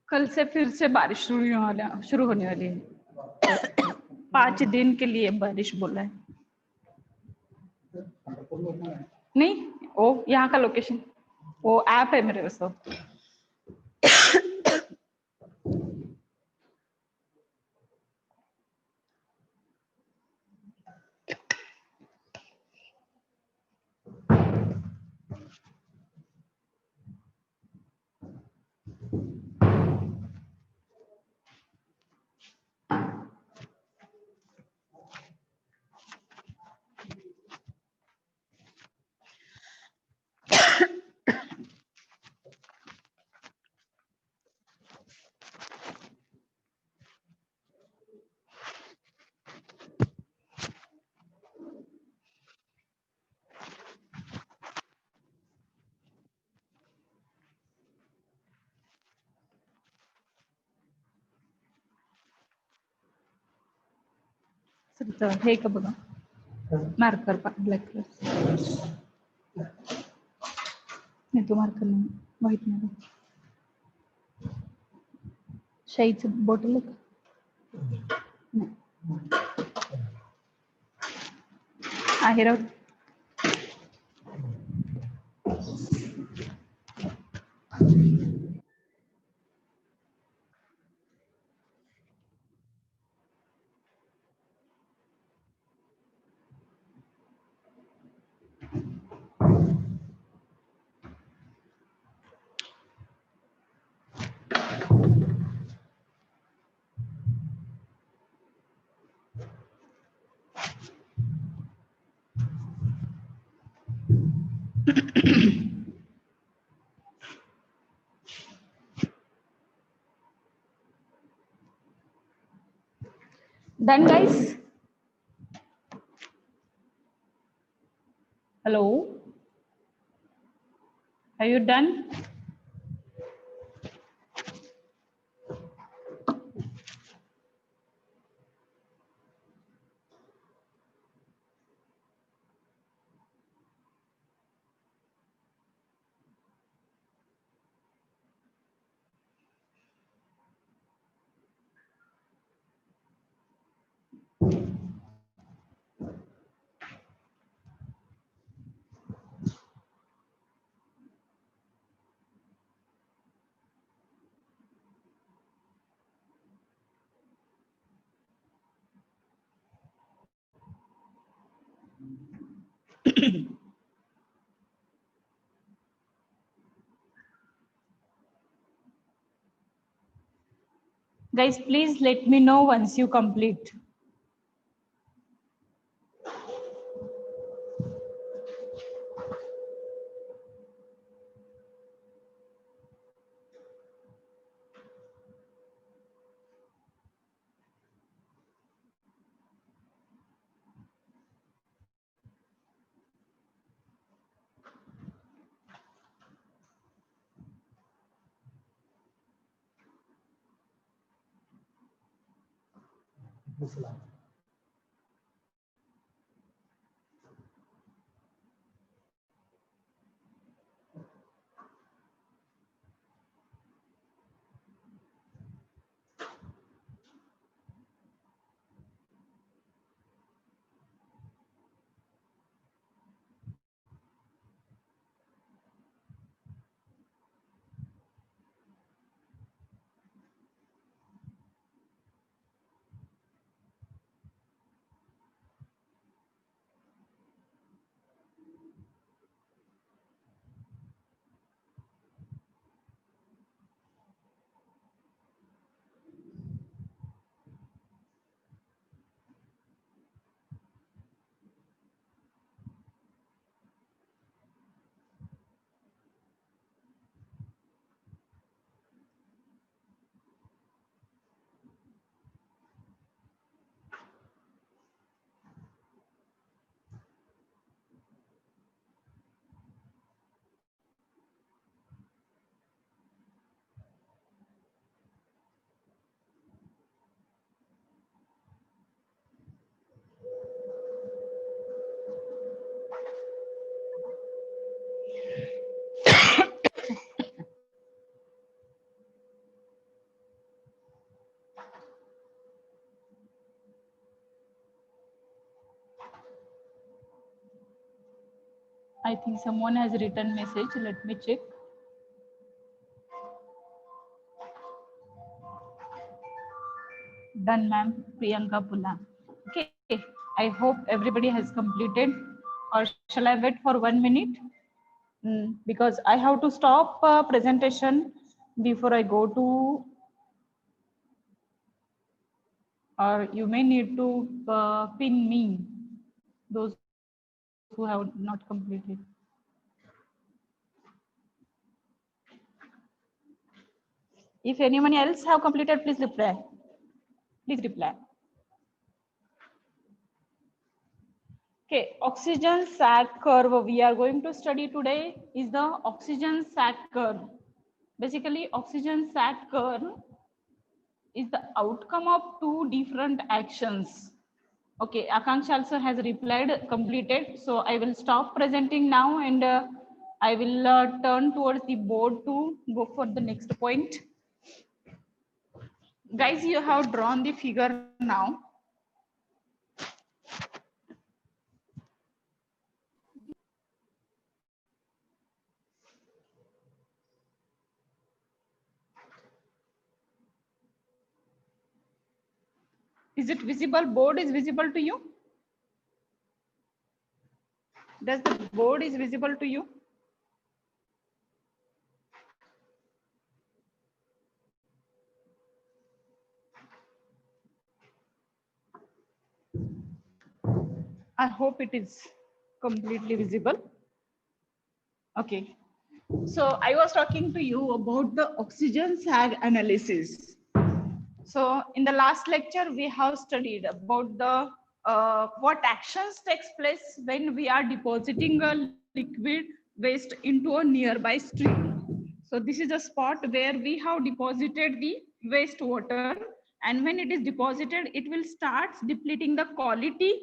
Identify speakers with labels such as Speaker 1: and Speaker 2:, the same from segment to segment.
Speaker 1: कल से फिर से बारिश शुरू होने वाली है। 5 दिन के लिए बारिश बोला है। नहीं, वो यहाँ का लोकेशन, वो ऐप है मेरे पास। हे का बघा, मार्कर ब्लॅक कलर. नाही, तो मार्कर नाही, व्हाईट मध्ये शाईचं बॉटल आहे का? नाही आहे Rao. Done, guys? Hello? Are you done? Guys, please let me know once you complete. I think someone has written message. Let me check. Done, ma'am. Priyanka Pula. Okay. I hope everybody has completed. Or shall I wait for 1 minute? Because I have to stop presentation before I go to, or you may need to pin me, those who have not completed. If anyone else have completed, please reply. Please reply. Okay, oxygen sag curve we are going to study today is the oxygen sag curve. Basically, oxygen sag curve is the outcome of two different actions. Okay, Akanksha also has replied completed. So I will stop presenting now and I will turn towards the board to go for the next point. Guys, you have drawn the figure now. Is it visible? Board is visible to you? Does the board is visible to you? I hope it is completely visible. Okay. So I was talking to you about the oxygen sag analysis. So in the last lecture, we have studied about the what actions takes place when we are depositing a liquid waste into a nearby stream. So this is a spot where we have deposited the wastewater, and when it is deposited, it will start depleting the quality.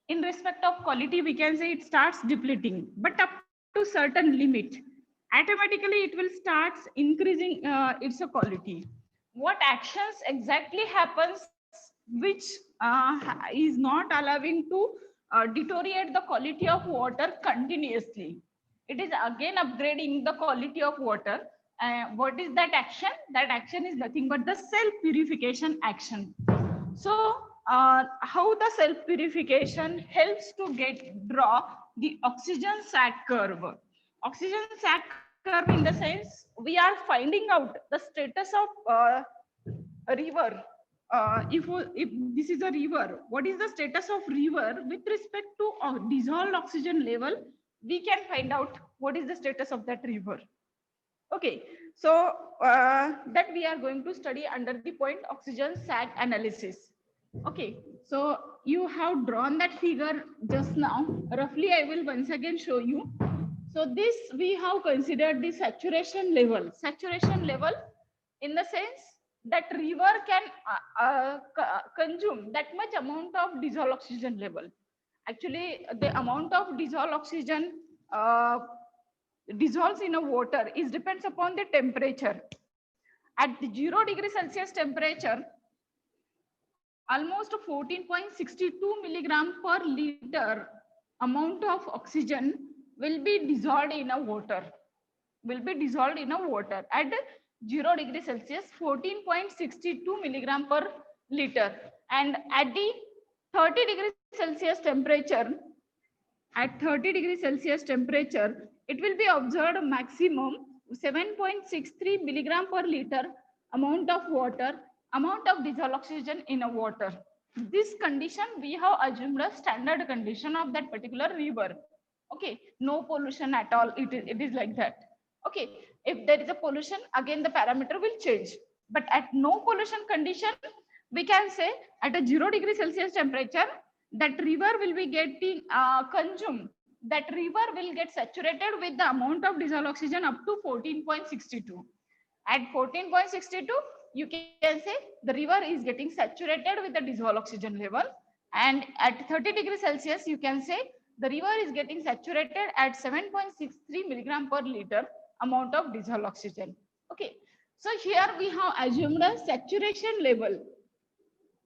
Speaker 1: In respect of quality, we can say it starts depleting, but up to certain limit, automatically it will start increasing its quality. What actions exactly happens which is not allowing to deteriorate the quality of water continuously? It is again upgrading the quality of water. What is that action? That action is nothing but the self purification action. So how the self purification helps to draw the oxygen sag curve? Oxygen sag curve in the sense we are finding out the status of a river. If this is a river, what is the status of river with respect to dissolved oxygen level? We can find out what is the status of that river. Okay, so that we are going to study under the point oxygen sag analysis. Okay, so you have drawn that figure just now. Roughly, I will once again show you. So this we have considered the saturation level. Saturation level in the sense that river can consume that much amount of dissolved oxygen level. Actually, the amount of dissolved oxygen dissolves in a water is depends upon the temperature. At the 0°C temperature, almost 14.62 milligram per liter amount of oxygen will be dissolved in a water. Will be dissolved in a water at 0°C, 14.62 milligram per liter, and at the 30°C temperature, at 30°C temperature, it will be observed maximum 7.63 milligram per liter amount of water, amount of dissolved oxygen in a water. This condition we have assumed a standard condition of that particular river. Okay, no pollution at all. It is like that. Okay, if there is a pollution, again the parameter will change. But at no pollution condition, we can say at a 0°C temperature, that river will be getting consumed. That river will get saturated with the amount of dissolved oxygen up to 14.62. At 14.62, you can say the river is getting saturated with the dissolved oxygen level. And at 30°C, you can say the river is getting saturated at 7.63 milligram per liter amount of dissolved oxygen. Okay, so here we have assumed a saturation level.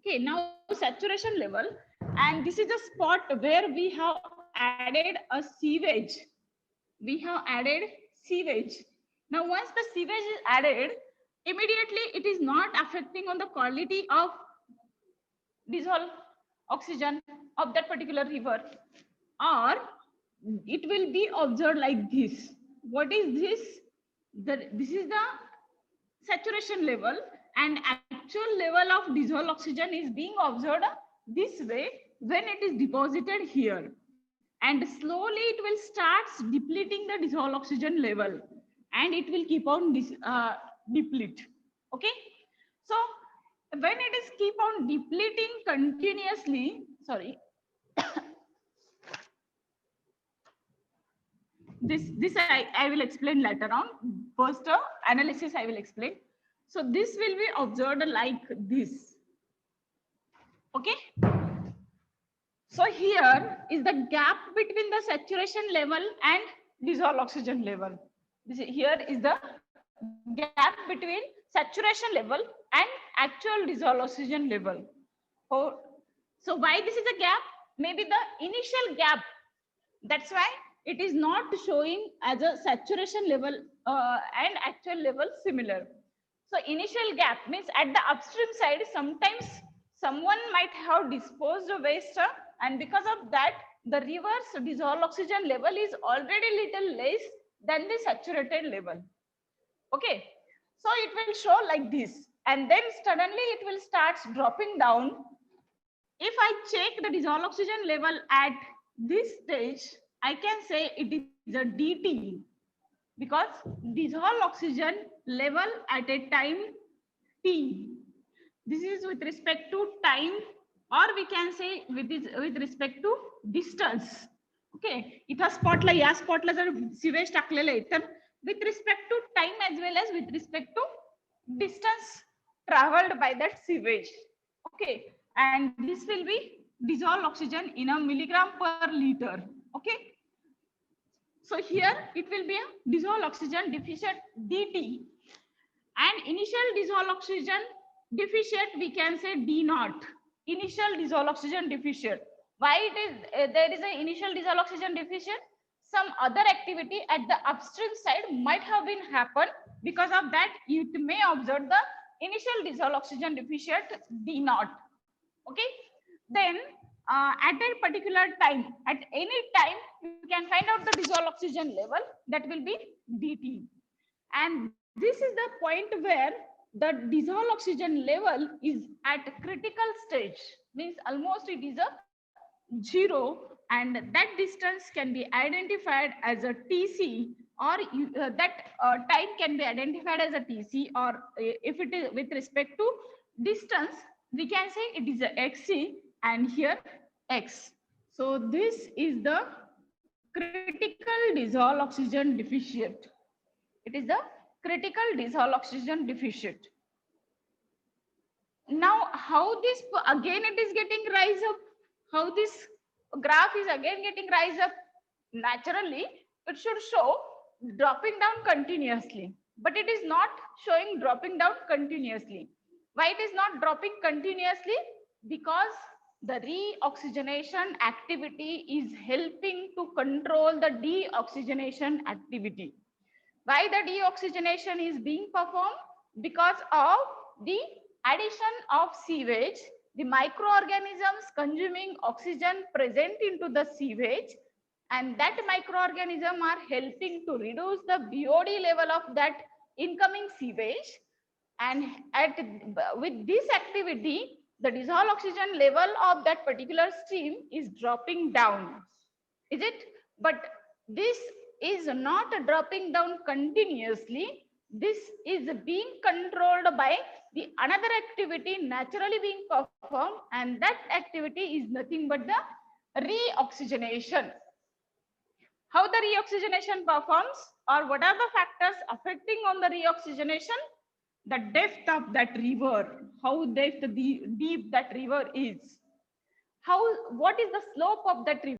Speaker 1: Okay, now saturation level, and this is a spot where we have added a sewage. we have added sewage. Now, once the sewage is added, immediately it is not affecting on the quality of dissolved oxygen of that particular river, or it will be observed like this. What is this? This is the saturation level, and actual level of dissolved oxygen is being observed this way when it is deposited here, and slowly it will start depleting the dissolved oxygen level, and it will keep on deplete. Okay, so when it is keep on depleting continuously, sorry, this I will explain later on. First analysis I will explain. So this will be observed like this. Okay, so here is the gap between the saturation level and dissolved oxygen level. Here is the gap between saturation level and actual dissolved oxygen level. Oh, so why this is a gap? Maybe the initial gap. That's why it is not showing as a saturation level and actual level similar. So initial gap means at the upstream side, sometimes someone might have disposed of waste, and because of that, the river's dissolved oxygen level is already little less than the saturated level. Okay, so it will show like this, and then suddenly it will start dropping down. If I check the dissolved oxygen level at this stage, I can say it is a DT, because dissolved oxygen level at a time T. This is with respect to time, or we can say with respect to distance. Okay, इथं spotला या spotला जर sewage टाकलेलं आहे तर with respect to time as well as with respect to distance traveled by that sewage. Okay, and this will be dissolved oxygen in a milligram per liter. Okay, so here it will be a dissolved oxygen deficient DT, and initial dissolved oxygen deficient we can say D naught. Initial dissolved oxygen deficient. Why it is there is an initial dissolved oxygen deficient? Some other activity at the upstream side might have been happened. Because of that, you may observe the initial dissolved oxygen deficient D naught. Okay, then at a particular time, at any time, you can find out the dissolved oxygen level, that will be DT. And this is the point where the dissolved oxygen level is at critical stage, means almost it is a 0, and that distance can be identified as a TC, or that time can be identified as a TC, or if it is with respect to distance, we can say it is a XC, and here X. So this is the critical dissolved oxygen deficient. It is the critical dissolved oxygen deficient. Now, how this again it is getting rise up? How this graph is again getting rise up? Naturally, it should show dropping down continuously, but it is not showing dropping down continuously. Why it is not dropping continuously? Because the reoxygenation activity is helping to control the deoxygenation activity. Why the deoxygenation is being performed? Because of the addition of sewage, the microorganisms consuming oxygen present into the sewage, and that microorganism are helping to reduce the BOD level of that incoming sewage. And with this activity, the dissolved oxygen level of that particular stream is dropping down. Is it? But this is not dropping down continuously. This is being controlled by the another activity naturally being performed, and that activity is nothing but the reoxygenation. How the reoxygenation performs, or what are the factors affecting on the reoxygenation? The depth of that river, how deep that river is, what is the slope of that river.